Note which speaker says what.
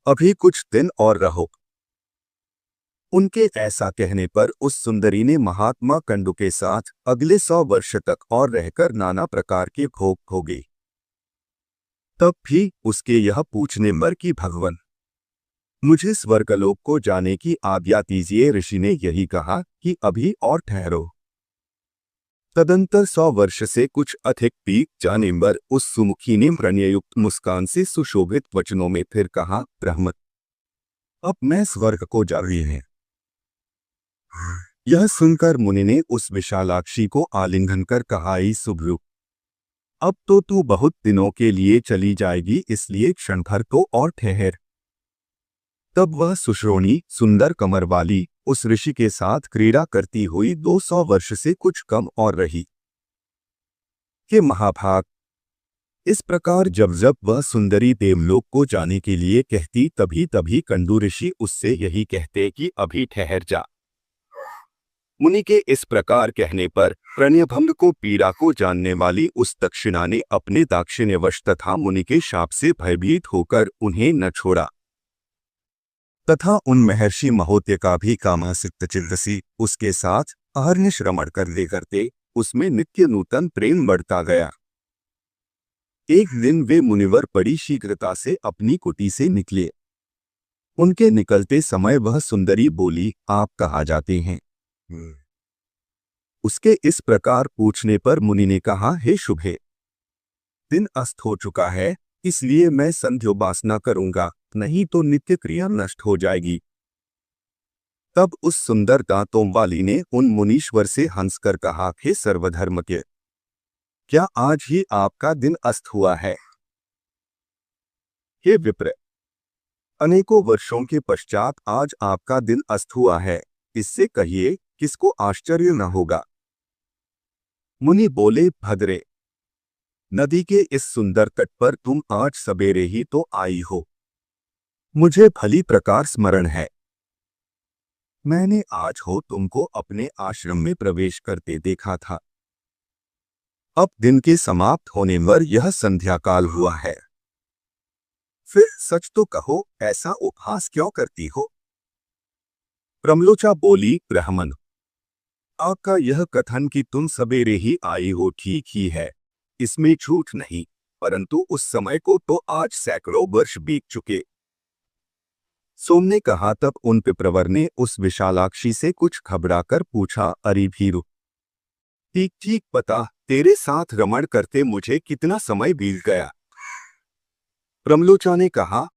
Speaker 1: अभी कुछ दिन और रहो। उनके ऐसा कहने पर उस सुंदरी ने महात्मा कंडू के साथ अगले 100 वर्ष तक और रहकर नाना प्रकार के भोग भोगे। तब भी उसके यह पूछने पर कि भगवान, मुझे स्वर्गलोक को जाने की आज्ञा दीजिए। ऋषि ने यही कहा कि अभी और ठहरो। तदंतर 100 वर्ष से कुछ अधिक बीत जाने पर उस सुमुखी ने प्रणययुक्त मुस्कान से सुशोभित वचनों में फिर कहा, ब्रह्म, अब मैं स्वर्ग को जा रही हूँ। यह सुनकर मुनि ने उस विशालाक्षी को आलिंगन कर कहा, सुब्रु, अब तो तू बहुत दिनों के लिए चली जाएगी, इसलिए क्षण भर तो और ठहर। तब वह सुश्रोणी सुंदर कमर वाली उस ऋषि के साथ क्रीड़ा करती हुई 200 वर्ष से कुछ कम और रही। हे महाभाग, इस प्रकार जब जब वह सुंदरी देवलोक को जाने के लिए कहती, तभी तभी कंडू ऋषि उससे यही कहते कि अभी ठहर जा। मुनि के इस प्रकार कहने पर प्रणयभंग को पीड़ा को जानने वाली उस दक्षिणा ने अपने दाक्षिण्यवश तथा मुनि के शाप से भयभीत होकर उन्हें न छोड़ा तथा उन महर्षि महोदय का भी कामासक्त चित्तसी उसके साथ अहर्निश रमण करते करते उसमें नित्य नूतन प्रेम बढ़ता गया। एक दिन वे मुनिवर बड़ी शीघ्रता से अपनी कुटी से निकले। उनके निकलते समय वह सुंदरी बोली, आप कहाँ जाते हैं? उसके इस प्रकार पूछने पर मुनि ने कहा, हे शुभे, दिन अस्त हो चुका है, इसलिए मैं संध्योपासना करूंगा, नहीं तो नित्य क्रिया नष्ट हो जाएगी। तब उस सुंदर दांतों वाली ने उन मुनीश्वर से हंसकर कहा, हे सर्वधर्म के, क्या आज ही आपका दिन अस्त हुआ है? हे विप्र, अनेकों वर्षों के पश्चात आज आपका दिन अस्त हुआ है, इससे कहिए किसको आश्चर्य न होगा। मुनि बोले, भद्रे, नदी के इस सुंदर तट पर तुम आज सवेरे ही तो आई हो, मुझे भली प्रकार स्मरण है। मैंने आज हो तुमको अपने आश्रम में प्रवेश करते देखा था। अब दिन के समाप्त होने पर यह संध्या काल हुआ है, फिर सच तो कहो, ऐसा उपहास क्यों करती हो? प्रमलोचा बोली, ब्राह्मण, आपका यह कथन कि तुम सवेरे ही आई हो ठीक ही है, इसमें झूठ नहीं, परंतु उस समय को तो आज सैकड़ों वर्ष बीत चुके। सोम ने कहा। तब उन पिप्रवर ने उस विशालाक्षी से कुछ घबराकर पूछा, अरे भीरु, ठीक ठीक बता, तेरे साथ रमण करते मुझे कितना समय बीत गया? प्रमलोचा ने कहा,